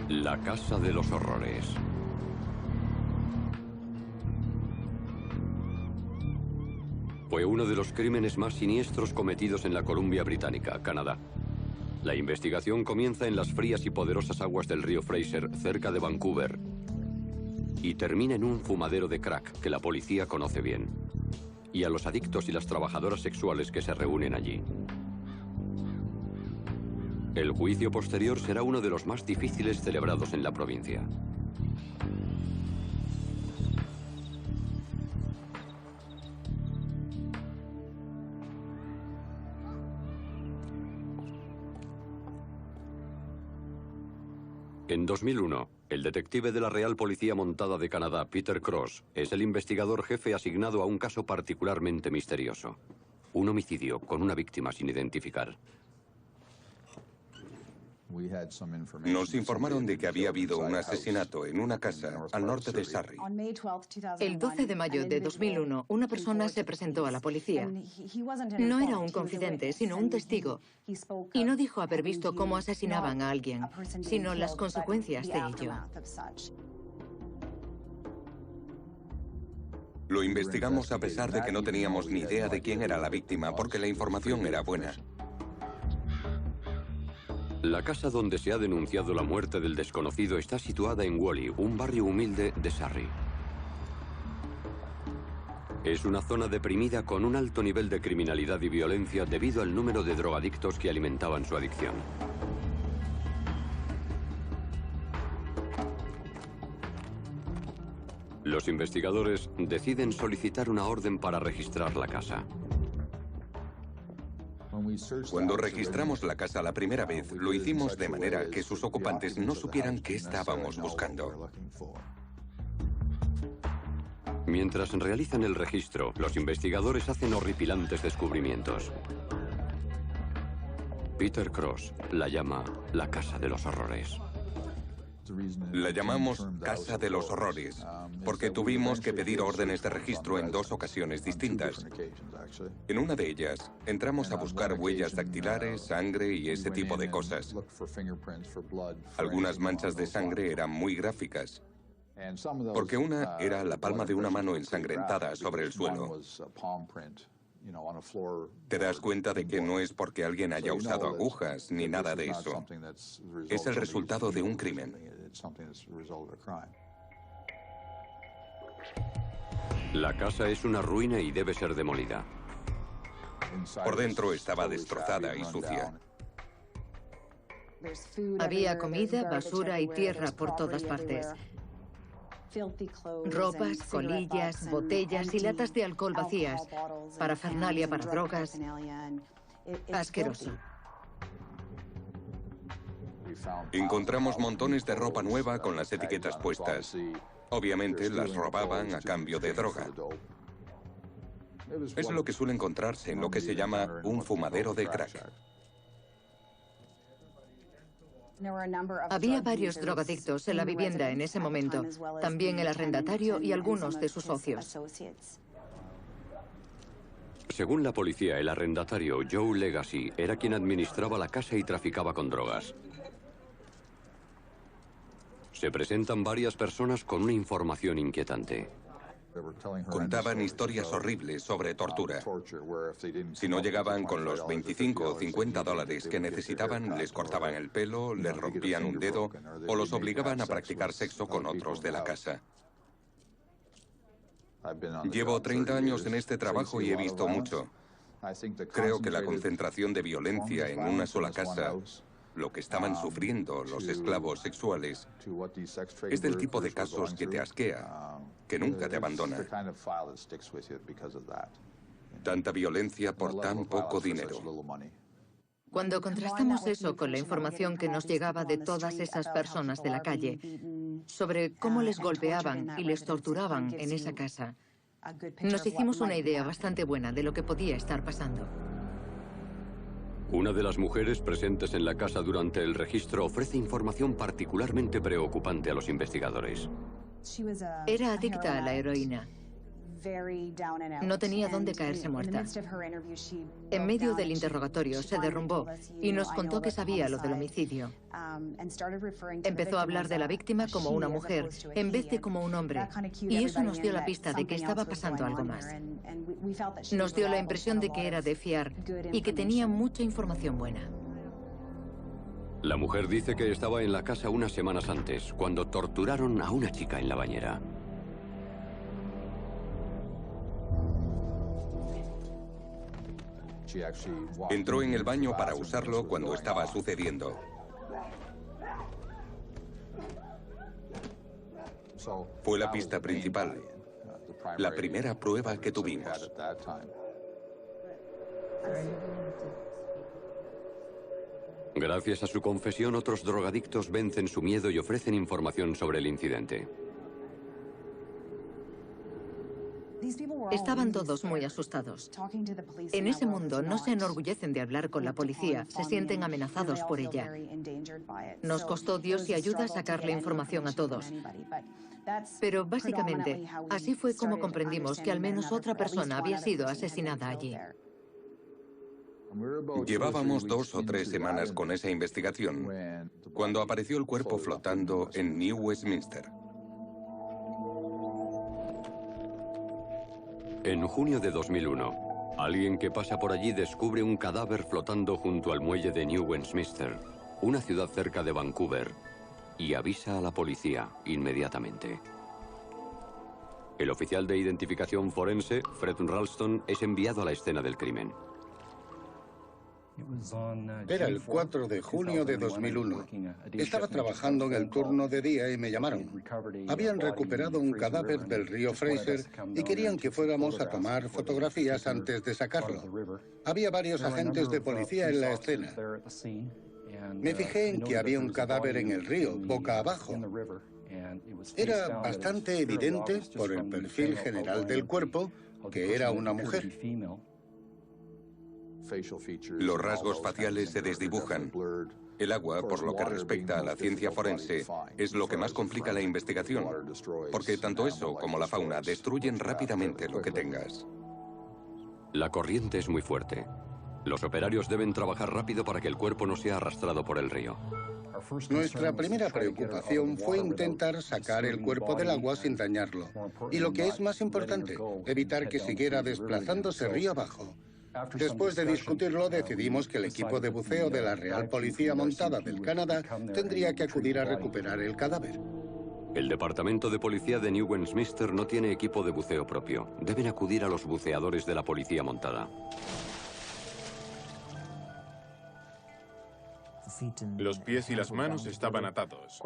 La Casa de los Horrores. Fue uno de los crímenes más siniestros cometidos en la Columbia Británica, Canadá. La investigación comienza en las frías y poderosas aguas del río Fraser, cerca de Vancouver, y termina en un fumadero de crack que la policía conoce bien, y a los adictos y las trabajadoras sexuales que se reúnen allí. El juicio posterior será uno de los más difíciles celebrados en la provincia. En 2001, el detective de la Real Policía Montada de Canadá, Peter Cross, es el investigador jefe asignado a un caso particularmente misterioso. Un homicidio con una víctima sin identificar. Nos informaron de que había habido un asesinato en una casa al norte de Surrey. El 12 de mayo de 2001, una persona se presentó a la policía. No era un confidente, sino un testigo. Y no dijo haber visto cómo asesinaban a alguien, sino las consecuencias de ello. Lo investigamos a pesar de que no teníamos ni idea de quién era la víctima, porque la información era buena. La casa donde se ha denunciado la muerte del desconocido está situada en Whalley, un barrio humilde de Surrey. Es una zona deprimida con un alto nivel de criminalidad y violencia debido al número de drogadictos que alimentaban su adicción. Los investigadores deciden solicitar una orden para registrar la casa. Cuando registramos la casa la primera vez, lo hicimos de manera que sus ocupantes no supieran qué estábamos buscando. Mientras realizan el registro, los investigadores hacen horripilantes descubrimientos. Peter Cross la llama la Casa de los Horrores. La llamamos Casa de los Horrores, porque tuvimos que pedir órdenes de registro en 2 ocasiones distintas. En una de ellas, entramos a buscar huellas dactilares, sangre y ese tipo de cosas. Algunas manchas de sangre eran muy gráficas, porque una era la palma de una mano ensangrentada sobre el suelo. Te das cuenta de que no es porque alguien haya usado agujas ni nada de eso. Es el resultado de un crimen. La casa es una ruina y debe ser demolida. Por dentro estaba destrozada y sucia. Había comida, basura y tierra por todas partes. Ropas, colillas, botellas y latas de alcohol vacías. Parafernalia para drogas. Asqueroso. Encontramos montones de ropa nueva con las etiquetas puestas. Obviamente las robaban a cambio de droga. Es lo que suele encontrarse en lo que se llama un fumadero de crack. Había varios drogadictos en la vivienda en ese momento, también el arrendatario y algunos de sus socios. Según la policía, el arrendatario Joe Legacy era quien administraba la casa y traficaba con drogas. Se presentan varias personas con una información inquietante. Contaban historias horribles sobre tortura. Si no llegaban con los 25 o 50 dólares que necesitaban, les cortaban el pelo, les rompían un dedo o los obligaban a practicar sexo con otros de la casa. Llevo 30 años en este trabajo y he visto mucho. Creo que la concentración de violencia en una sola casa, lo que estaban sufriendo los esclavos sexuales, es del tipo de casos que te asquea, que nunca te abandona. Tanta violencia por tan poco dinero. Cuando contrastamos eso con la información que nos llegaba de todas esas personas de la calle, sobre cómo les golpeaban y les torturaban en esa casa, nos hicimos una idea bastante buena de lo que podía estar pasando. Una de las mujeres presentes en la casa durante el registro ofrece información particularmente preocupante a los investigadores. Era adicta a la heroína. No tenía dónde caerse muerta. En medio del interrogatorio se derrumbó y nos contó que sabía lo del homicidio. Empezó a hablar de la víctima como una mujer en vez de como un hombre, y eso nos dio la pista de que estaba pasando algo más. Nos dio la impresión de que era de fiar y que tenía mucha información buena. La mujer dice que estaba en la casa unas semanas antes, cuando torturaron a una chica en la bañera. Entró en el baño para usarlo cuando estaba sucediendo. Fue la pista principal, la primera prueba que tuvimos. Gracias a su confesión, otros drogadictos vencen su miedo y ofrecen información sobre el incidente. Estaban todos muy asustados. En ese mundo no se enorgullecen de hablar con la policía, se sienten amenazados por ella. Nos costó Dios y ayuda sacarle información a todos. Pero básicamente, así fue como comprendimos que al menos otra persona había sido asesinada allí. Llevábamos 2 o 3 semanas con esa investigación cuando apareció el cuerpo flotando en New Westminster. En junio de 2001, alguien que pasa por allí descubre un cadáver flotando junto al muelle de New Westminster, una ciudad cerca de Vancouver, y avisa a la policía inmediatamente. El oficial de identificación forense, Fred Ralston, es enviado a la escena del crimen. Era el 4 de junio de 2001. Estaba trabajando en el turno de día y me llamaron. Habían recuperado un cadáver del río Fraser y querían que fuéramos a tomar fotografías antes de sacarlo. Había varios agentes de policía en la escena. Me fijé en que había un cadáver en el río, boca abajo. Era bastante evidente, por el perfil general del cuerpo, que era una mujer. Los rasgos faciales se desdibujan. El agua, por lo que respecta a la ciencia forense, es lo que más complica la investigación, porque tanto eso como la fauna destruyen rápidamente lo que tengas. La corriente es muy fuerte. Los operarios deben trabajar rápido para que el cuerpo no sea arrastrado por el río. Nuestra primera preocupación fue intentar sacar el cuerpo del agua sin dañarlo. Y lo que es más importante, evitar que siguiera desplazándose río abajo. Después de discutirlo, decidimos que el equipo de buceo de la Real Policía Montada del Canadá tendría que acudir a recuperar el cadáver. El Departamento de Policía de New Westminster no tiene equipo de buceo propio. Deben acudir a los buceadores de la Policía Montada. Los pies y las manos estaban atados.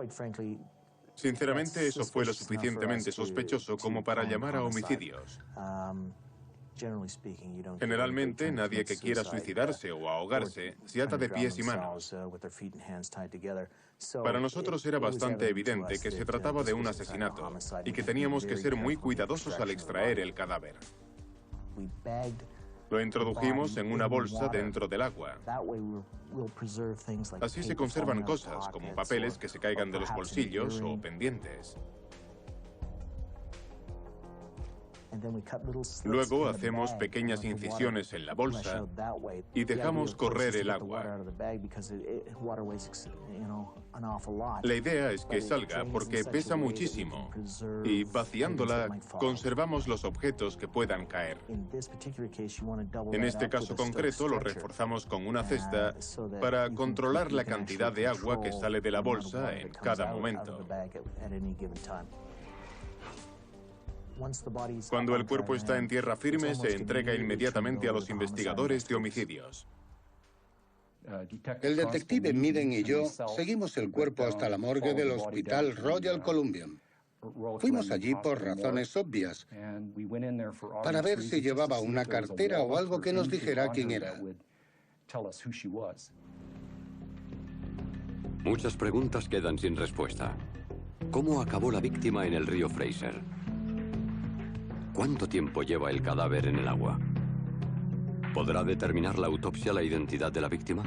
Sinceramente, eso fue lo suficientemente sospechoso como para llamar a homicidios. Generalmente, nadie que quiera suicidarse o ahogarse se ata de pies y manos. Para nosotros era bastante evidente que se trataba de un asesinato y que teníamos que ser muy cuidadosos al extraer el cadáver. Lo introdujimos en una bolsa dentro del agua. Así se conservan cosas como papeles que se caigan de los bolsillos o pendientes. Luego hacemos pequeñas incisiones en la bolsa y dejamos correr el agua. La idea es que salga porque pesa muchísimo y vaciándola conservamos los objetos que puedan caer. En este caso concreto lo reforzamos con una cesta para controlar la cantidad de agua que sale de la bolsa en cada momento. Cuando el cuerpo está en tierra firme, se entrega inmediatamente a los investigadores de homicidios. El detective Midden y yo seguimos el cuerpo hasta la morgue del Hospital Royal Columbian. Fuimos allí por razones obvias, para ver si llevaba una cartera o algo que nos dijera quién era. Muchas preguntas quedan sin respuesta. ¿Cómo acabó la víctima en el río Fraser? ¿Cuánto tiempo lleva el cadáver en el agua? ¿Podrá determinar la autopsia la identidad de la víctima?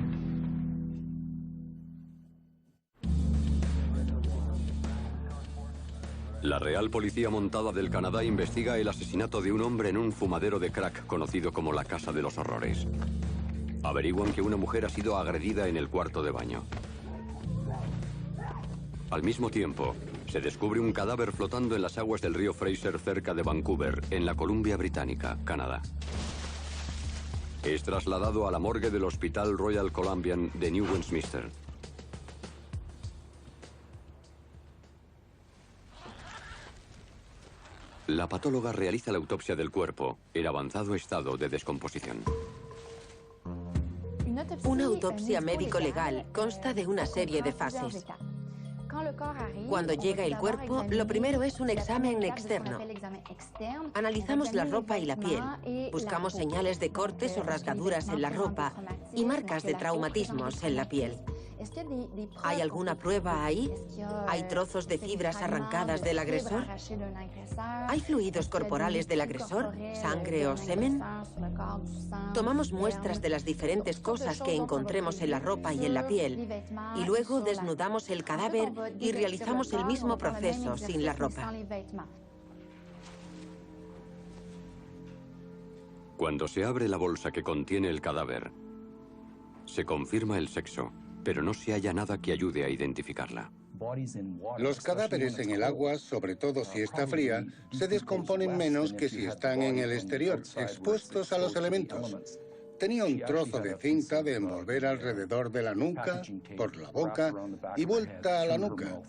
La Real Policía Montada del Canadá investiga el asesinato de un hombre en un fumadero de crack conocido como la Casa de los Horrores. Averiguan que una mujer ha sido agredida en el cuarto de baño. Al mismo tiempo, se descubre un cadáver flotando en las aguas del río Fraser cerca de Vancouver, en la Columbia Británica, Canadá. Es trasladado a la morgue del Hospital Royal Columbian de New Westminster. La patóloga realiza la autopsia del cuerpo en avanzado estado de descomposición. Una autopsia médico-legal consta de una serie de fases. Cuando llega el cuerpo, lo primero es un examen externo. Analizamos la ropa y la piel. Buscamos señales de cortes o rasgaduras en la ropa y marcas de traumatismos en la piel. ¿Hay alguna prueba ahí? ¿Hay trozos de fibras arrancadas del agresor? ¿Hay fluidos corporales del agresor? ¿Sangre o semen? Tomamos muestras de las diferentes cosas que encontremos en la ropa y en la piel y luego desnudamos el cadáver y realizamos el mismo proceso sin la ropa. Cuando se abre la bolsa que contiene el cadáver, se confirma el sexo, pero no se halla nada que ayude a identificarla. Los cadáveres en el agua, sobre todo si está fría, se descomponen menos que si están en el exterior, expuestos a los elementos. Tenía un trozo de cinta de envolver alrededor de la nuca, por la boca y vuelta a la nuca.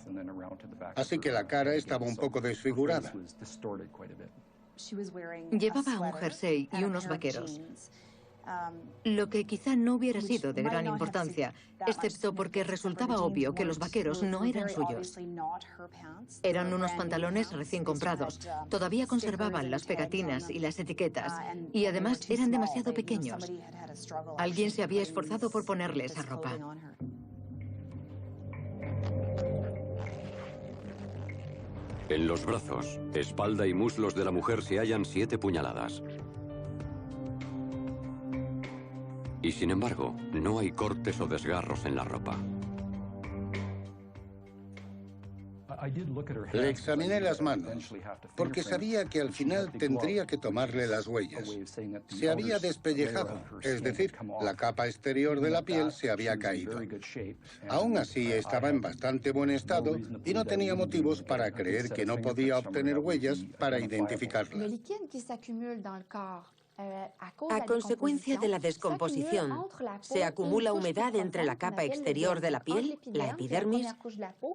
Así que la cara estaba un poco desfigurada. Llevaba un jersey y unos vaqueros, lo que quizá no hubiera sido de gran importancia, excepto porque resultaba obvio que los vaqueros no eran suyos. Eran unos pantalones recién comprados, todavía conservaban las pegatinas y las etiquetas, y además eran demasiado pequeños. Alguien se había esforzado por ponerle esa ropa. En los brazos, espalda y muslos de la mujer se hallan 7 puñaladas. Y sin embargo, no hay cortes o desgarros en la ropa. Le examiné las manos, porque sabía que al final tendría que tomarle las huellas. Se había despellejado, es decir, la capa exterior de la piel se había caído. Aún así, estaba en bastante buen estado y no tenía motivos para creer que no podía obtener huellas para identificarla. A consecuencia de la descomposición, se acumula humedad entre la capa exterior de la piel, la epidermis,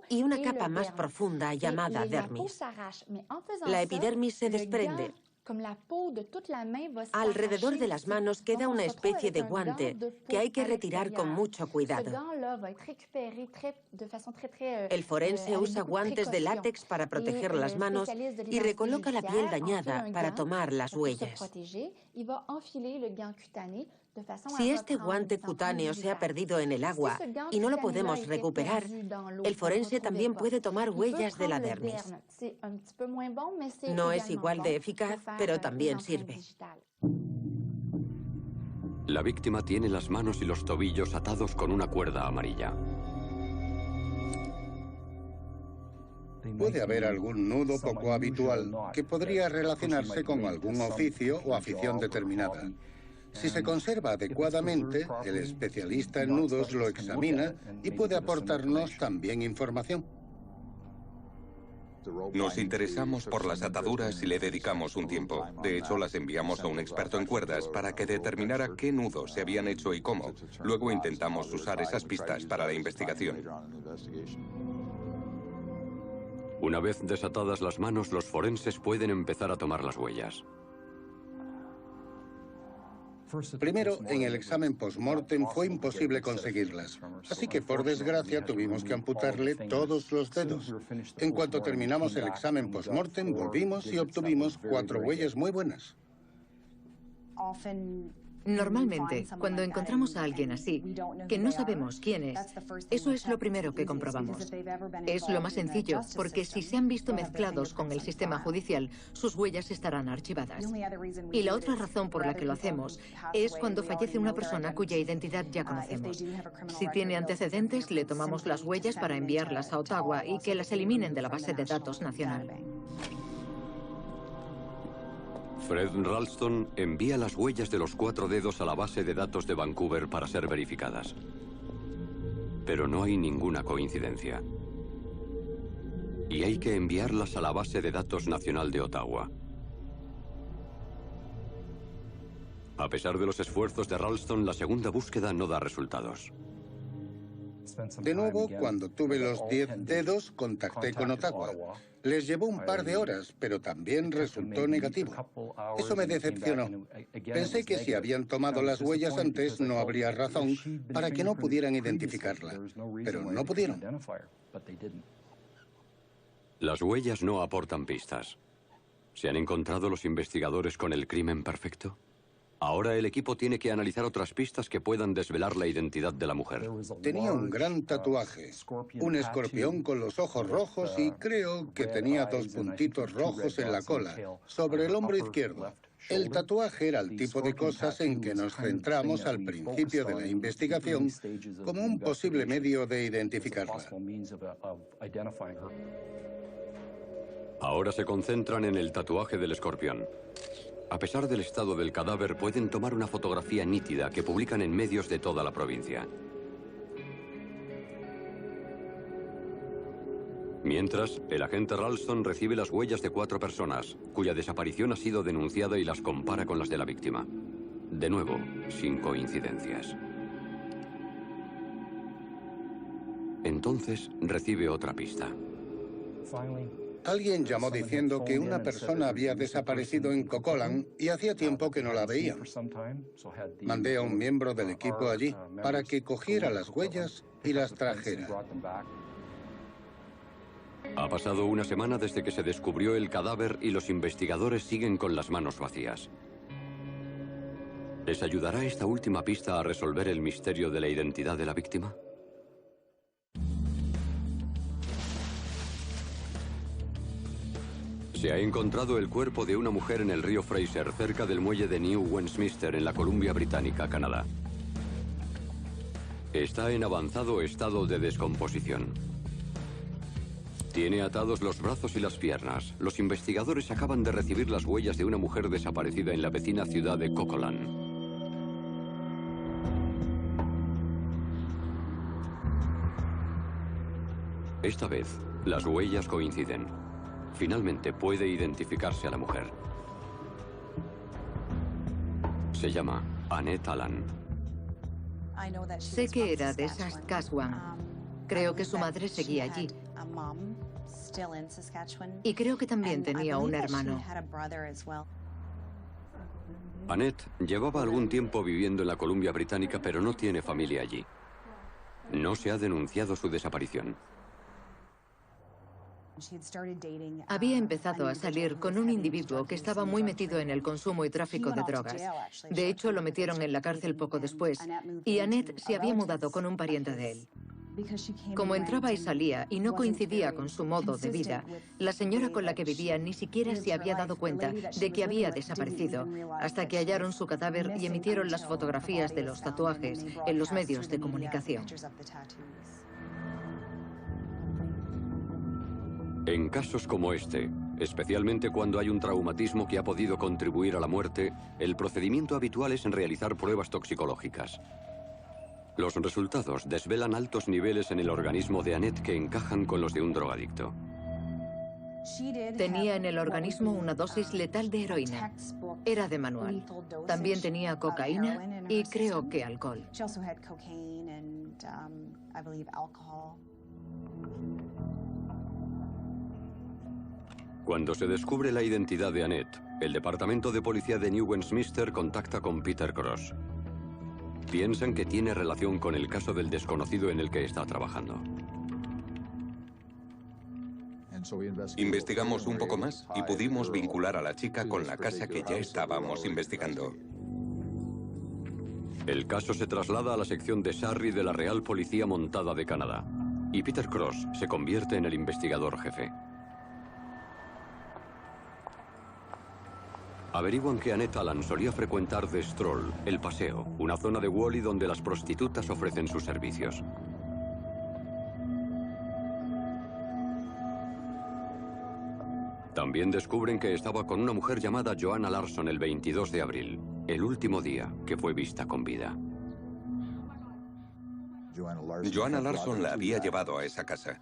y una capa más profunda llamada dermis. La epidermis se desprende. Alrededor de las manos queda una especie de guante que hay que retirar con mucho cuidado. El forense usa guantes de látex para proteger las manos y recoloca la piel dañada para tomar las huellas. Si este guante cutáneo se ha perdido en el agua y no lo podemos recuperar, el forense también puede tomar huellas de la dermis. No es igual de eficaz, pero también sirve. La víctima tiene las manos y los tobillos atados con una cuerda amarilla. Puede haber algún nudo poco habitual que podría relacionarse con algún oficio o afición determinada. Si se conserva adecuadamente, el especialista en nudos lo examina y puede aportarnos también información. Nos interesamos por las ataduras y le dedicamos un tiempo. De hecho, las enviamos a un experto en cuerdas para que determinara qué nudos se habían hecho y cómo. Luego intentamos usar esas pistas para la investigación. Una vez desatadas las manos, los forenses pueden empezar a tomar las huellas. Primero, en el examen post-mortem fue imposible conseguirlas, así que por desgracia tuvimos que amputarle todos los dedos. En cuanto terminamos el examen post-mortem, volvimos y obtuvimos 4 huellas muy buenas. Normalmente, cuando encontramos a alguien así, que no sabemos quién es, eso es lo primero que comprobamos. Es lo más sencillo, porque si se han visto mezclados con el sistema judicial, sus huellas estarán archivadas. Y la otra razón por la que lo hacemos es cuando fallece una persona cuya identidad ya conocemos. Si tiene antecedentes, le tomamos las huellas para enviarlas a Ottawa y que las eliminen de la base de datos nacional. Fred Ralston envía las huellas de los 4 dedos a la base de datos de Vancouver para ser verificadas. Pero no hay ninguna coincidencia. Y hay que enviarlas a la base de datos nacional de Ottawa. A pesar de los esfuerzos de Ralston, la segunda búsqueda no da resultados. De nuevo, cuando tuve los 10 dedos, contacté con Ottawa. Les llevó un par de horas, pero también resultó negativo. Eso me decepcionó. Pensé que si habían tomado las huellas antes, no habría razón para que no pudieran identificarla. Pero no pudieron. Las huellas no aportan pistas. ¿Se han encontrado los investigadores con el crimen perfecto? Ahora el equipo tiene que analizar otras pistas que puedan desvelar la identidad de la mujer. Tenía un gran tatuaje, un escorpión con los ojos rojos y creo que tenía 2 puntitos rojos en la cola, sobre el hombro izquierdo. El tatuaje era el tipo de cosas en que nos centramos al principio de la investigación como un posible medio de identificarla. Ahora se concentran en el tatuaje del escorpión. A pesar del estado del cadáver, pueden tomar una fotografía nítida que publican en medios de toda la provincia. Mientras, el agente Ralston recibe las huellas de 4 personas, cuya desaparición ha sido denunciada y las compara con las de la víctima. De nuevo, sin coincidencias. Entonces, recibe otra pista. Alguien llamó diciendo que una persona había desaparecido en Coquitlam y hacía tiempo que no la veía. Mandé a un miembro del equipo allí para que cogiera las huellas y las trajera. Ha pasado una semana desde que se descubrió el cadáver y los investigadores siguen con las manos vacías. ¿Les ayudará esta última pista a resolver el misterio de la identidad de la víctima? Se ha encontrado el cuerpo de una mujer en el río Fraser, cerca del muelle de New Westminster, en la Columbia Británica, Canadá. Está en avanzado estado de descomposición. Tiene atados los brazos y las piernas. Los investigadores acaban de recibir las huellas de una mujer desaparecida en la vecina ciudad de Coquitlam. Esta vez, las huellas coinciden. Finalmente puede identificarse a la mujer. Se llama Annette Allan. Sé que era de Saskatchewan. Creo que su madre seguía allí. Y creo que también tenía un hermano. Annette llevaba algún tiempo viviendo en la Columbia Británica, pero no tiene familia allí. No se ha denunciado su desaparición. Había empezado a salir con un individuo que estaba muy metido en el consumo y tráfico de drogas. De hecho, lo metieron en la cárcel poco después, y Annette se había mudado con un pariente de él. Como entraba y salía y no coincidía con su modo de vida, la señora con la que vivía ni siquiera se había dado cuenta de que había desaparecido, hasta que hallaron su cadáver y emitieron las fotografías de los tatuajes en los medios de comunicación. En casos como este, especialmente cuando hay un traumatismo que ha podido contribuir a la muerte, el procedimiento habitual es realizar pruebas toxicológicas. Los resultados desvelan altos niveles en el organismo de Annette que encajan con los de un drogadicto. Tenía en el organismo una dosis letal de heroína. Era de manual. También tenía cocaína y creo que alcohol. Cuando se descubre la identidad de Annette, el departamento de policía de New Westminster contacta con Peter Cross. Piensan que tiene relación con el caso del desconocido en el que está trabajando. Investigamos un poco más y pudimos vincular a la chica con la casa que ya estábamos investigando. El caso se traslada a la sección de Surrey de la Real Policía Montada de Canadá. Y Peter Cross se convierte en el investigador jefe. Averiguan que Annette Allan solía frecuentar The Stroll, el paseo, una zona de Whalley donde las prostitutas ofrecen sus servicios. También descubren que estaba con una mujer llamada Joanna Larson el 22 de abril, el último día que fue vista con vida. Joanna Larson la había llevado a esa casa.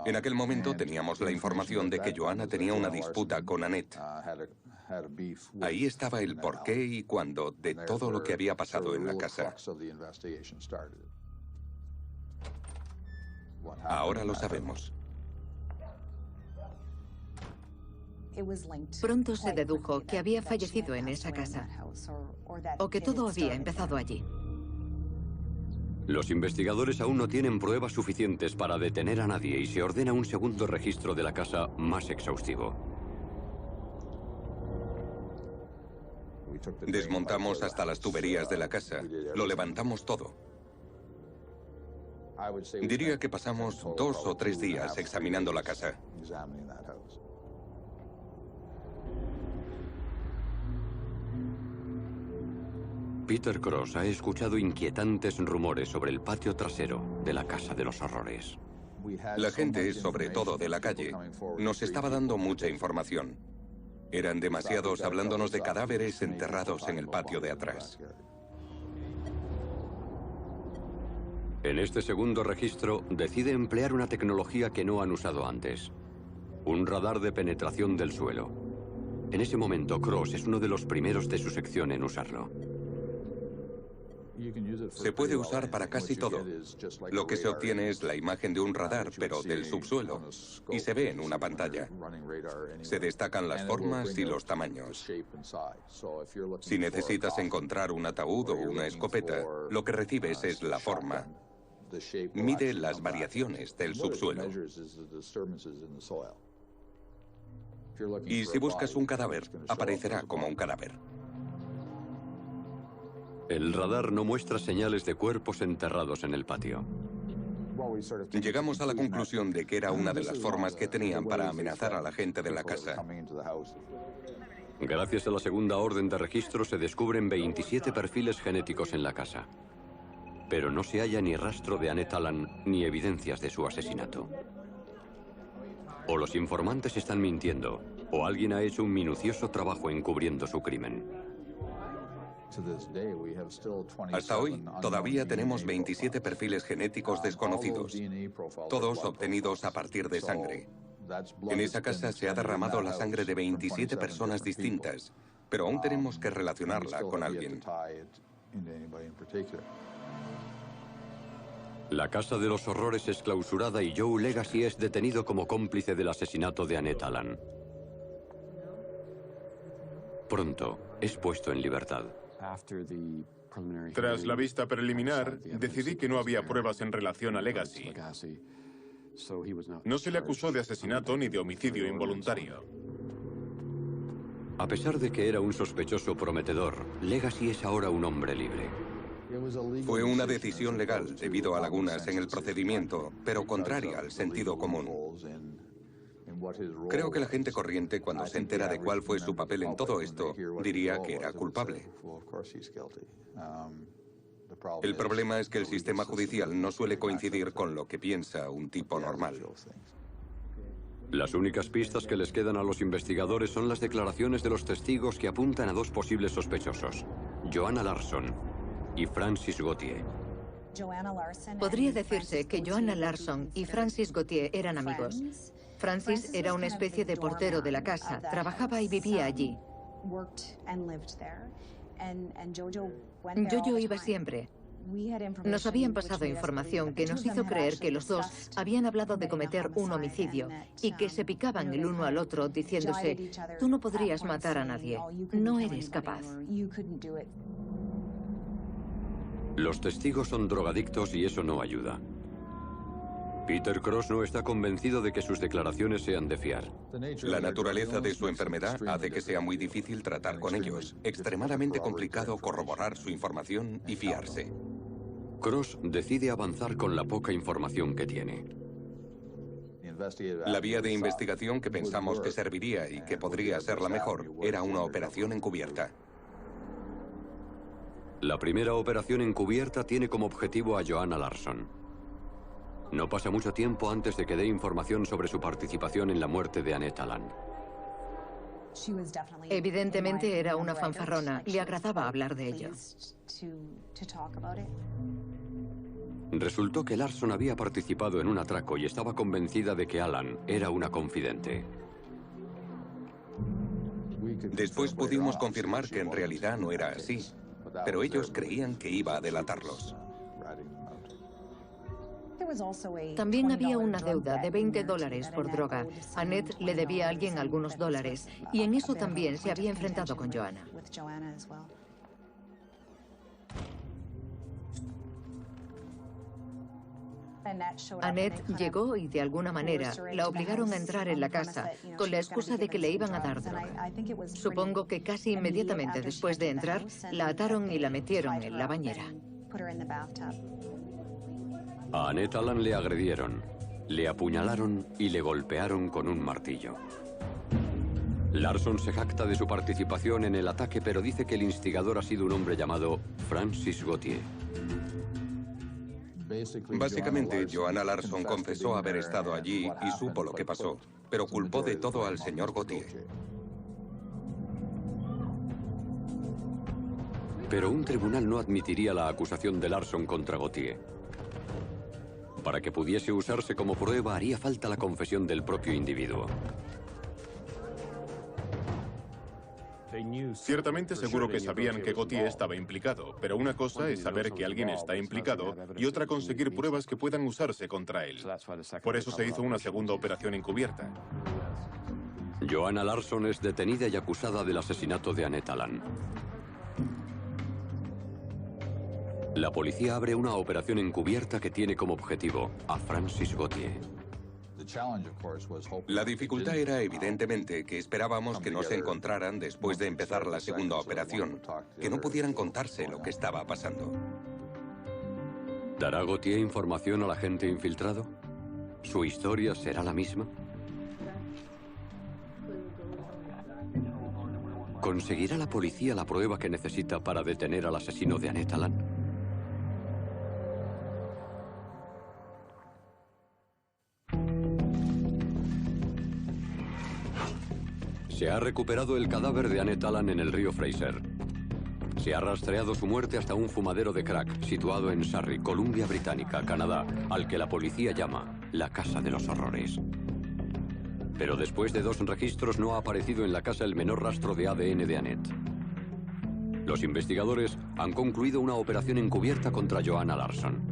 En aquel momento teníamos la información de que Joanna tenía una disputa con Annette. Ahí estaba el porqué y cuándo de todo lo que había pasado en la casa. Ahora lo sabemos. Pronto se dedujo que había fallecido en esa casa, o que todo había empezado allí. Los investigadores aún no tienen pruebas suficientes para detener a nadie y se ordena un segundo registro de la casa más exhaustivo. Desmontamos hasta las tuberías de la casa. Lo levantamos todo. Diría que pasamos 2 o 3 días examinando la casa. Peter Cross ha escuchado inquietantes rumores sobre el patio trasero de la Casa de los Horrores. La gente, sobre todo de la calle, nos estaba dando mucha información. Eran demasiados hablándonos de cadáveres enterrados en el patio de atrás. En este segundo registro, decide emplear una tecnología que no han usado antes. Un radar de penetración del suelo. En ese momento, Cross es uno de los primeros de su sección en usarlo. Se puede usar para casi todo. Lo que se obtiene es la imagen de un radar, pero del subsuelo, y se ve en una pantalla. Se destacan las formas y los tamaños. Si necesitas encontrar un ataúd o una escopeta, lo que recibes es la forma. Mide las variaciones del subsuelo. Y si buscas un cadáver, aparecerá como un cadáver. El radar no muestra señales de cuerpos enterrados en el patio. Llegamos a la conclusión de que era una de las formas que tenían para amenazar a la gente de la casa. Gracias a la segunda orden de registro se descubren 27 perfiles genéticos en la casa. Pero no se halla ni rastro de Annette Allan ni evidencias de su asesinato. O los informantes están mintiendo, o alguien ha hecho un minucioso trabajo encubriendo su crimen. Hasta hoy, todavía tenemos 27 perfiles genéticos desconocidos, todos obtenidos a partir de sangre. En esa casa se ha derramado la sangre de 27 personas distintas, pero aún tenemos que relacionarla con alguien. La Casa de los Horrores es clausurada y Joe Legacy es detenido como cómplice del asesinato de Annette Allan. Pronto es puesto en libertad. Tras la vista preliminar, decidí que no había pruebas en relación a Legacy. No se le acusó de asesinato ni de homicidio involuntario. A pesar de que era un sospechoso prometedor, Legacy es ahora un hombre libre. Fue una decisión legal debido a lagunas en el procedimiento, pero contraria al sentido común. Creo que la gente corriente, cuando se entera de cuál fue su papel en todo esto, diría que era culpable. El problema es que el sistema judicial no suele coincidir con lo que piensa un tipo normal. Las únicas pistas que les quedan a los investigadores son las declaraciones de los testigos que apuntan a 2 posibles sospechosos, Joanna Larson y Francis Gauthier. Podría decirse que Joanna Larson y Francis Gauthier eran amigos. Francis era una especie de portero de la casa, trabajaba y vivía allí. Jojo iba siempre. Nos habían pasado información que nos hizo creer que los dos habían hablado de cometer un homicidio y que se picaban el uno al otro diciéndose: tú no podrías matar a nadie, no eres capaz. Los testigos son drogadictos y eso no ayuda. Peter Cross no está convencido de que sus declaraciones sean de fiar. La naturaleza de su enfermedad hace que sea muy difícil tratar con ellos, extremadamente complicado corroborar su información y fiarse. Cross decide avanzar con la poca información que tiene. La vía de investigación que pensamos que serviría y que podría ser la mejor era una operación encubierta. La primera operación encubierta tiene como objetivo a Joanna Larsson. No pasa mucho tiempo antes de que dé información sobre su participación en la muerte de Annette Allan. Evidentemente era una fanfarrona. Le agradaba hablar de ello. Resultó que Larsson había participado en un atraco y estaba convencida de que Allan era una confidente. Después pudimos confirmar que en realidad no era así, pero ellos creían que iba a delatarlos. También había una deuda de $20 por droga. Annette le debía a alguien algunos dólares, y en eso también se había enfrentado con Joanna. Annette llegó y de alguna manera la obligaron a entrar en la casa con la excusa de que le iban a dar droga. Supongo que casi inmediatamente después de entrar, la ataron y la metieron en la bañera. A Annette Allan le agredieron, le apuñalaron y le golpearon con un martillo. Larsson se jacta de su participación en el ataque, pero dice que el instigador ha sido un hombre llamado Francis Gauthier. Básicamente, Joanna Larsson confesó haber estado allí y supo lo que pasó, pero culpó de todo al señor Gauthier. Pero un tribunal no admitiría la acusación de Larsson contra Gauthier. Para que pudiese usarse como prueba, haría falta la confesión del propio individuo. Ciertamente seguro que sabían que Gauthier estaba implicado, pero una cosa es saber que alguien está implicado y otra conseguir pruebas que puedan usarse contra él. Por eso se hizo una segunda operación encubierta. Joanna Larsson es detenida y acusada del asesinato de Annette Allan. La policía abre una operación encubierta que tiene como objetivo a Francis Gauthier. La dificultad era evidentemente que esperábamos que no se encontraran después de empezar la segunda operación, que no pudieran contarse lo que estaba pasando. ¿Dará Gauthier información al agente infiltrado? ¿Su historia será la misma? ¿Conseguirá la policía la prueba que necesita para detener al asesino de Annette Allan? Se ha recuperado el cadáver de Annette Allan en el río Fraser. Se ha rastreado su muerte hasta un fumadero de crack situado en Surrey, Columbia Británica, Canadá, al que la policía llama la Casa de los Horrores. Pero después de 2 registros no ha aparecido en la casa el menor rastro de ADN de Annette. Los investigadores han concluido una operación encubierta contra Joanna Larsson.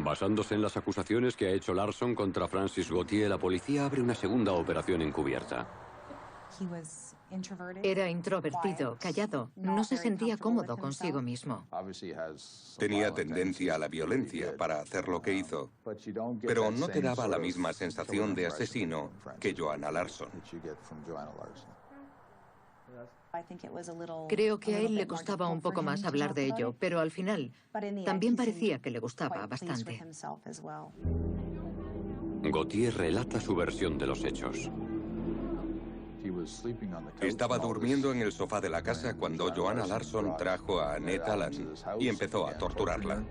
Basándose en las acusaciones que ha hecho Larsson contra Francis Gauthier, la policía abre una segunda operación encubierta. Era introvertido, callado. No se sentía cómodo consigo mismo. Tenía tendencia a la violencia para hacer lo que hizo, pero no te daba la misma sensación de asesino que Joanna Larsson. Creo que a él le costaba un poco más hablar de ello, pero al final también parecía que le gustaba bastante. Gauthier relata su versión de los hechos. Estaba durmiendo en el sofá de la casa cuando Joanna Larsson trajo a Annette Allan y empezó a torturarla.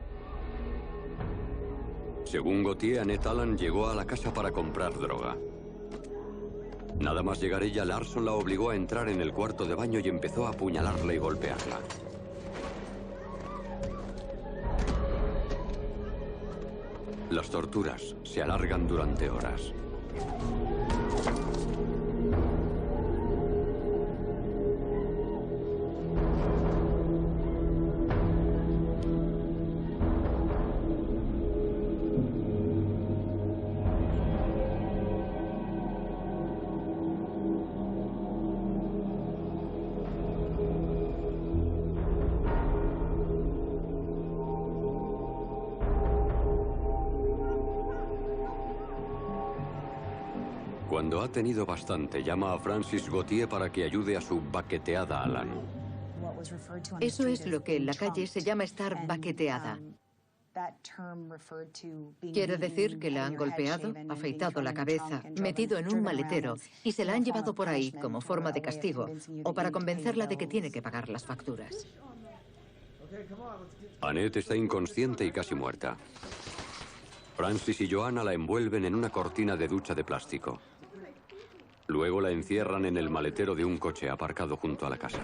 Según Gauthier, Annette Allan llegó a la casa para comprar droga. Nada más llegar ella, Larsson la obligó a entrar en el cuarto de baño y empezó a apuñalarla y golpearla. Las torturas se alargan durante horas. Cuando ha tenido bastante, llama a Francis Gauthier para que ayude a su baqueteada Alan. Eso es lo que en la calle se llama estar baqueteada. Quiere decir que la han golpeado, afeitado la cabeza, metido en un maletero y se la han llevado por ahí como forma de castigo o para convencerla de que tiene que pagar las facturas. Annette está inconsciente y casi muerta. Francis y Joanna la envuelven en una cortina de ducha de plástico. Luego la encierran en el maletero de un coche aparcado junto a la casa.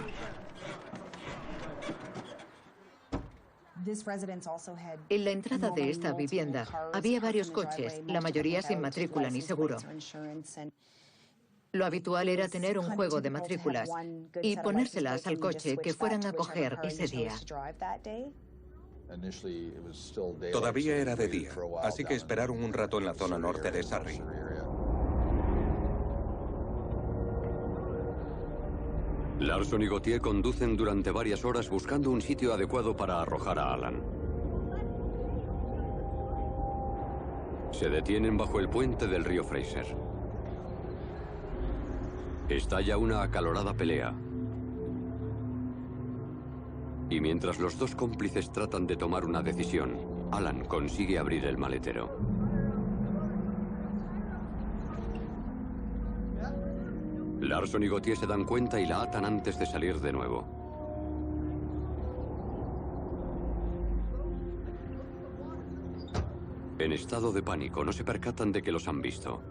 En la entrada de esta vivienda había varios coches, la mayoría sin matrícula ni seguro. Lo habitual era tener un juego de matrículas y ponérselas al coche que fueran a coger ese día. Todavía era de día, así que esperaron un rato en la zona norte de Surrey. Larson y Gauthier conducen durante varias horas buscando un sitio adecuado para arrojar a Alan. Se detienen bajo el puente del río Fraser. Estalla una acalorada pelea. Y mientras los dos cómplices tratan de tomar una decisión, Alan consigue abrir el maletero. Larson y Gauthier se dan cuenta y la atan antes de salir de nuevo. En estado de pánico, no se percatan de que los han visto.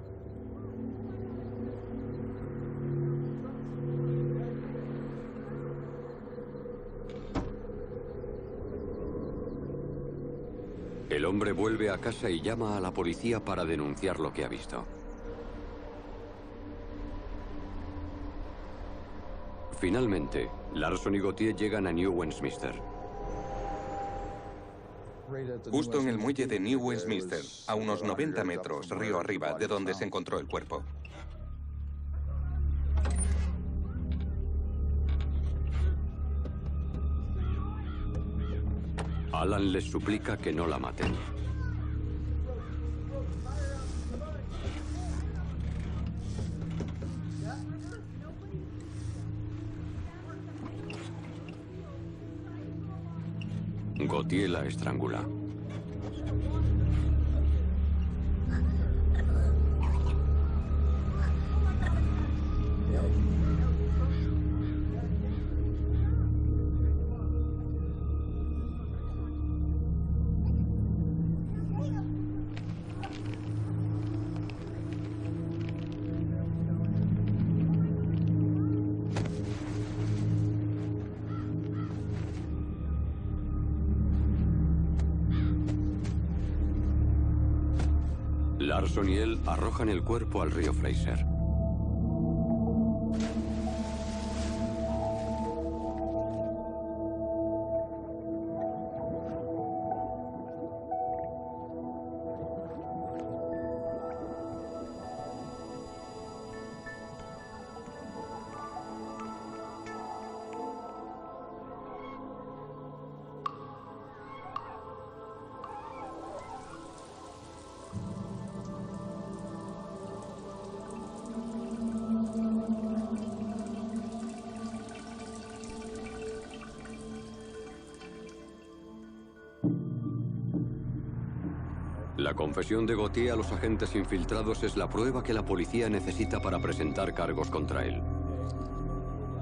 El hombre vuelve a casa y llama a la policía para denunciar lo que ha visto. Finalmente, Larson y Gauthier llegan a New Westminster. Justo en el muelle de New Westminster, a unos 90 metros río arriba de donde se encontró el cuerpo. Alan les suplica que no la maten. Gauthier la estrangula. Larson y él arrojan el cuerpo al río Fraser. La confesión de Gauthier a los agentes infiltrados es la prueba que la policía necesita para presentar cargos contra él.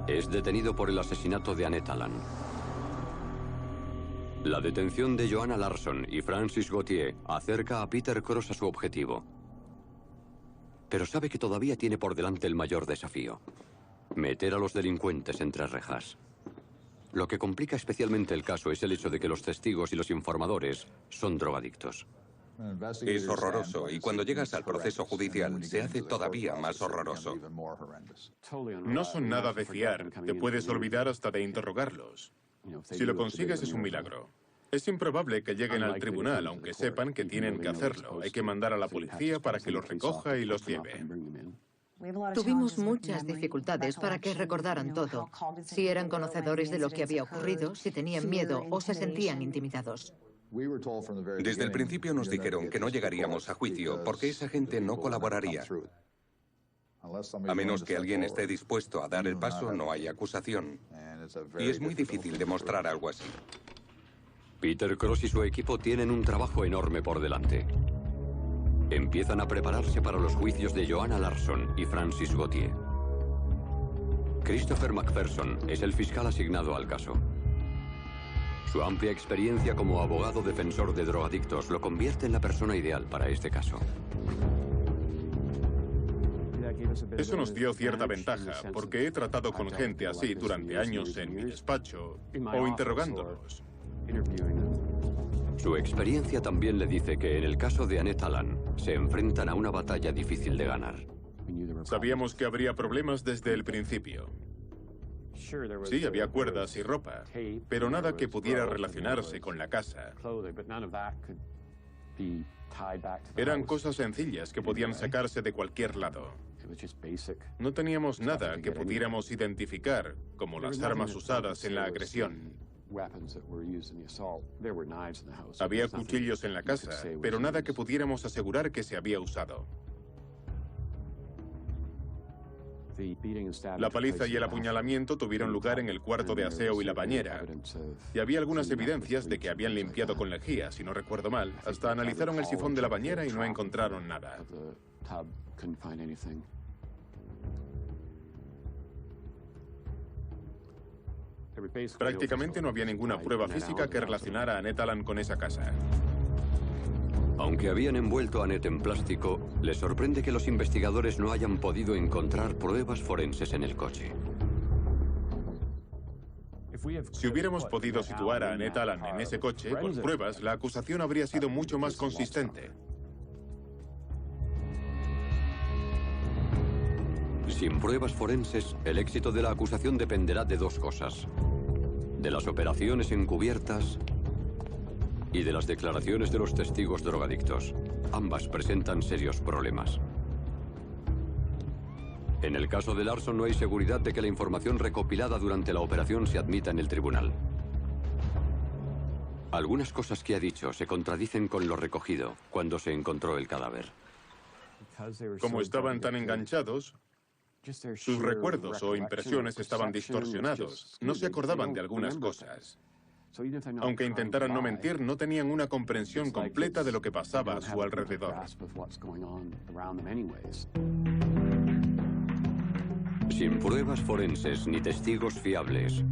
Es detenido por el asesinato de Annette Allan. La detención de Joanna Larson y Francis Gauthier acerca a Peter Cross a su objetivo. Pero sabe que todavía tiene por delante el mayor desafío: meter a los delincuentes entre rejas. Lo que complica especialmente el caso es el hecho de que los testigos y los informadores son drogadictos. Es horroroso, y cuando llegas al proceso judicial se hace todavía más horroroso. No son nada de fiar. Te puedes olvidar hasta de interrogarlos. Si lo consigues es un milagro. Es improbable que lleguen al tribunal, aunque sepan que tienen que hacerlo. Hay que mandar a la policía para que los recoja y los lleve. Tuvimos muchas dificultades para que recordaran todo. Si eran conocedores de lo que había ocurrido, si tenían miedo o se sentían intimidados. Desde el principio nos dijeron que no llegaríamos a juicio porque esa gente no colaboraría. A menos que alguien esté dispuesto a dar el paso, no hay acusación. Y es muy difícil demostrar algo así. Peter Cross y su equipo tienen un trabajo enorme por delante. Empiezan a prepararse para los juicios de Joanna Larsson y Francis Gauthier. Christopher McPherson es el fiscal asignado al caso. Su amplia experiencia como abogado defensor de drogadictos lo convierte en la persona ideal para este caso. Eso nos dio cierta ventaja, porque he tratado con gente así durante años en mi despacho o interrogándolos. Su experiencia también le dice que en el caso de Annette Allan se enfrentan a una batalla difícil de ganar. Sabíamos que habría problemas desde el principio. Sí, había cuerdas y ropa, pero nada que pudiera relacionarse con la casa. Eran cosas sencillas que podían sacarse de cualquier lado. No teníamos nada que pudiéramos identificar, como las armas usadas en la agresión. Había cuchillos en la casa, pero nada que pudiéramos asegurar que se había usado. La paliza y el apuñalamiento tuvieron lugar en el cuarto de aseo y la bañera. Y había algunas evidencias de que habían limpiado con lejía, si no recuerdo mal. Hasta analizaron el sifón de la bañera y no encontraron nada. Prácticamente no había ninguna prueba física que relacionara a Annette Allan con esa casa. Aunque habían envuelto a Annette en plástico, les sorprende que los investigadores no hayan podido encontrar pruebas forenses en el coche. Si hubiéramos podido situar a Annette Allan en ese coche, con pruebas, la acusación habría sido mucho más consistente. Sin pruebas forenses, el éxito de la acusación dependerá de dos cosas: de las operaciones encubiertas y de las declaraciones de los testigos drogadictos. Ambas presentan serios problemas. En el caso de Larsson no hay seguridad de que la información recopilada durante la operación se admita en el tribunal. Algunas cosas que ha dicho se contradicen con lo recogido cuando se encontró el cadáver. Como estaban tan enganchados, sus recuerdos o impresiones estaban distorsionados. No se acordaban de algunas cosas. Aunque intentaran no mentir, no tenían una comprensión completa de lo que pasaba a su alrededor. Sin pruebas forenses ni testigos fiables,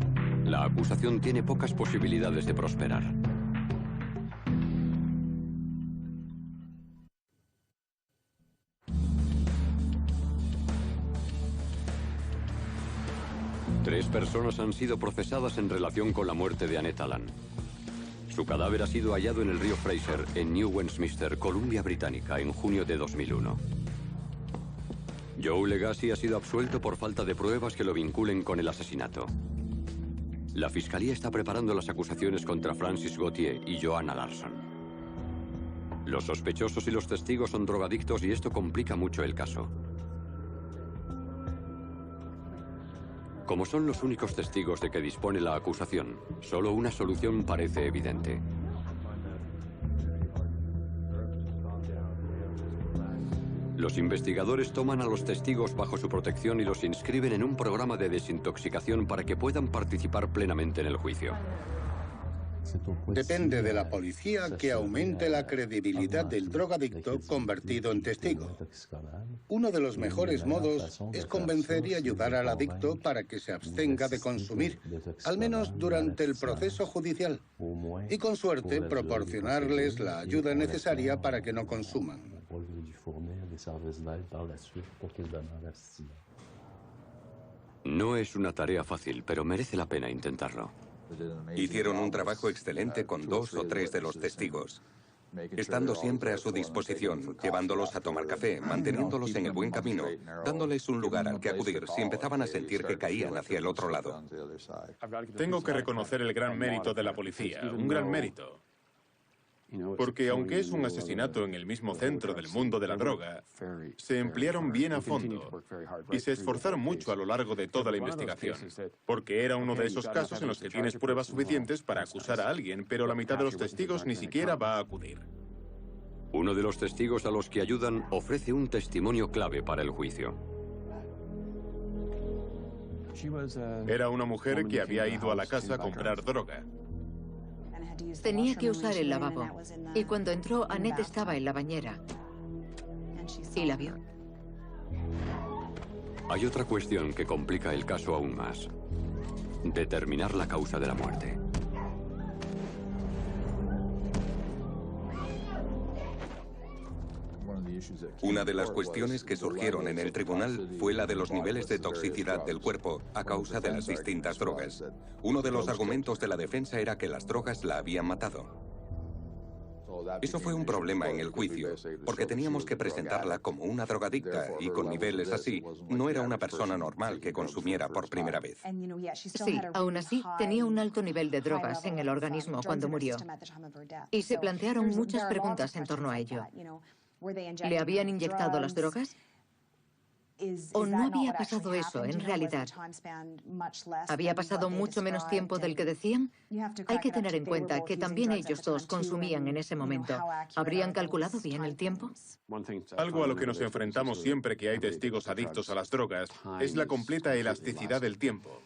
la acusación tiene pocas posibilidades de prosperar. Tres personas han sido procesadas en relación con la muerte de Annette Allan. Su cadáver ha sido hallado en el río Fraser, en New Westminster, Columbia Británica, en junio de 2001. Joe Legacy ha sido absuelto por falta de pruebas que lo vinculen con el asesinato. La fiscalía está preparando las acusaciones contra Francis Gauthier y Joanna Larsson. Los sospechosos y los testigos son drogadictos y esto complica mucho el caso. Como son los únicos testigos de que dispone la acusación, solo una solución parece evidente. Los investigadores toman a los testigos bajo su protección y los inscriben en un programa de desintoxicación para que puedan participar plenamente en el juicio. Depende de la policía que aumente la credibilidad del drogadicto convertido en testigo. Uno de los mejores modos es convencer y ayudar al adicto para que se abstenga de consumir, al menos durante el proceso judicial, y con suerte proporcionarles la ayuda necesaria para que no consuman. No es una tarea fácil, pero merece la pena intentarlo. Hicieron un trabajo excelente con 2 o 3 de los testigos, estando siempre a su disposición, llevándolos a tomar café, manteniéndolos en el buen camino, dándoles un lugar al que acudir si empezaban a sentir que caían hacia el otro lado. Tengo que reconocer el gran mérito de la policía, un gran mérito. Porque aunque es un asesinato en el mismo centro del mundo de la droga, se emplearon bien a fondo y se esforzaron mucho a lo largo de toda la investigación. Porque era uno de esos casos en los que tienes pruebas suficientes para acusar a alguien, pero la mitad de los testigos ni siquiera va a acudir. Uno de los testigos a los que ayudan ofrece un testimonio clave para el juicio. Era una mujer que había ido a la casa a comprar droga. Tenía que usar el lavabo. Y cuando entró, Annette estaba en la bañera. Y la vio. Hay otra cuestión que complica el caso aún más. Determinar la causa de la muerte. Una de las cuestiones que surgieron en el tribunal fue la de los niveles de toxicidad del cuerpo a causa de las distintas drogas. Uno de los argumentos de la defensa era que las drogas la habían matado. Eso fue un problema en el juicio, porque teníamos que presentarla como una drogadicta y con niveles así, no era una persona normal que consumiera por primera vez. Sí, aún así, tenía un alto nivel de drogas en el organismo cuando murió. Y se plantearon muchas preguntas en torno a ello. ¿Le habían inyectado las drogas? ¿O no había pasado eso en realidad? ¿Había pasado mucho menos tiempo del que decían? Hay que tener en cuenta que también ellos dos consumían en ese momento. ¿Habrían calculado bien el tiempo? Algo a lo que nos enfrentamos siempre que hay testigos adictos a las drogas es la completa elasticidad del tiempo.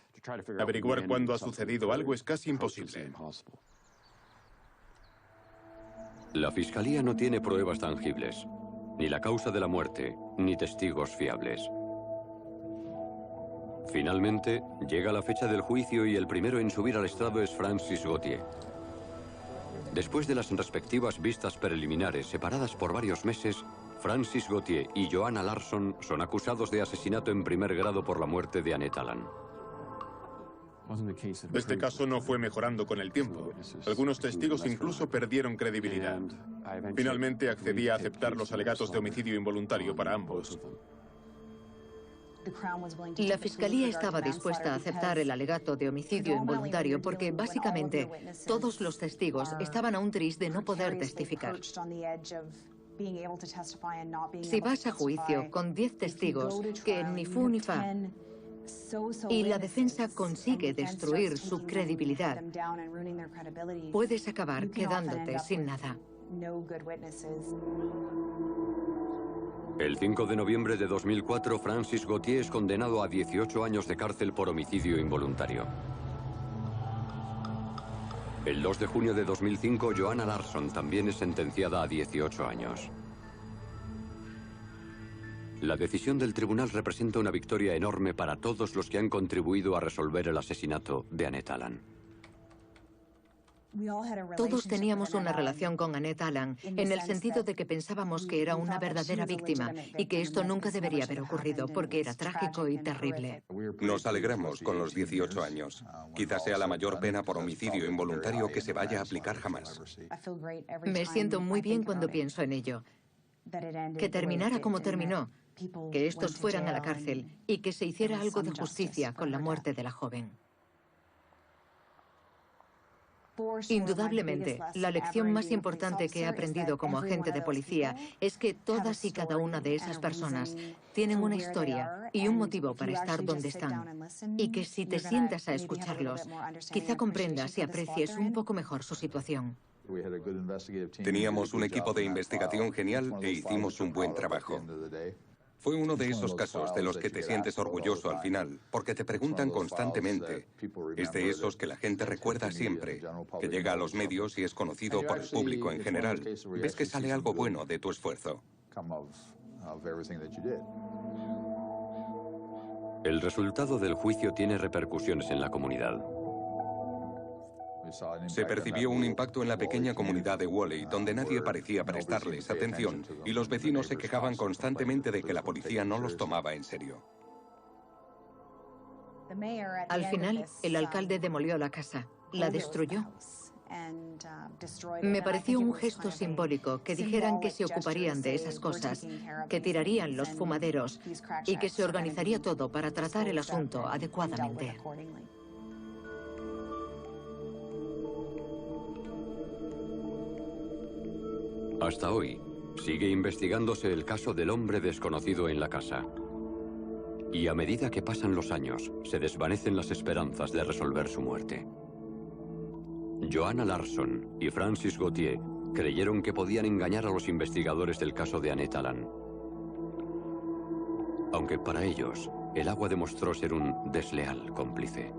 Averiguar cuándo ha sucedido algo es casi imposible. La fiscalía no tiene pruebas tangibles, ni la causa de la muerte, ni testigos fiables. Finalmente, llega la fecha del juicio y el primero en subir al estrado es Francis Gauthier. Después de las respectivas vistas preliminares separadas por varios meses, Francis Gauthier y Joanna Larsson son acusados de asesinato en primer grado por la muerte de Annette Allan. Este caso no fue mejorando con el tiempo. Algunos testigos incluso perdieron credibilidad. Finalmente accedí a aceptar los alegatos de homicidio involuntario para ambos. La fiscalía estaba dispuesta a aceptar el alegato de homicidio involuntario porque, básicamente, todos los testigos estaban a un tris de no poder testificar. Si vas a juicio con 10 testigos que ni fu ni fa, y la defensa consigue destruir su credibilidad, puedes acabar quedándote sin nada. El 5 de noviembre de 2004, Francis Gauthier es condenado a 18 años de cárcel por homicidio involuntario. El 2 de junio de 2005, Joanna Larsson también es sentenciada a 18 años. La decisión del tribunal representa una victoria enorme para todos los que han contribuido a resolver el asesinato de Annette Allan. Todos teníamos una relación con Annette Allan, en el sentido de que pensábamos que era una verdadera víctima y que esto nunca debería haber ocurrido porque era trágico y terrible. Nos alegramos con los 18 años. Quizás sea la mayor pena por homicidio involuntario que se vaya a aplicar jamás. Me siento muy bien cuando pienso en ello. Que terminara como terminó, que estos fueran a la cárcel y que se hiciera algo de justicia con la muerte de la joven. Indudablemente, la lección más importante que he aprendido como agente de policía es que todas y cada una de esas personas tienen una historia y un motivo para estar donde están, y que si te sientas a escucharlos, quizá comprendas y aprecies un poco mejor su situación. Teníamos un equipo de investigación genial e hicimos un buen trabajo. Fue uno de esos casos de los que te sientes orgulloso al final, porque te preguntan constantemente. Es de esos que la gente recuerda siempre, que llega a los medios y es conocido por el público en general. Ves que sale algo bueno de tu esfuerzo. El resultado del juicio tiene repercusiones en la comunidad. Se percibió un impacto en la pequeña comunidad de Whalley, donde nadie parecía prestarles atención, y los vecinos se quejaban constantemente de que la policía no los tomaba en serio. Al final, el alcalde demolió la casa, la destruyó. Me pareció un gesto simbólico que dijeran que se ocuparían de esas cosas, que tirarían los fumaderos y que se organizaría todo para tratar el asunto adecuadamente. Hasta hoy, sigue investigándose el caso del hombre desconocido en la casa. Y a medida que pasan los años, se desvanecen las esperanzas de resolver su muerte. Joanna Larsson y Francis Gauthier creyeron que podían engañar a los investigadores del caso de Annette Allan. Aunque para ellos, el agua demostró ser un desleal cómplice.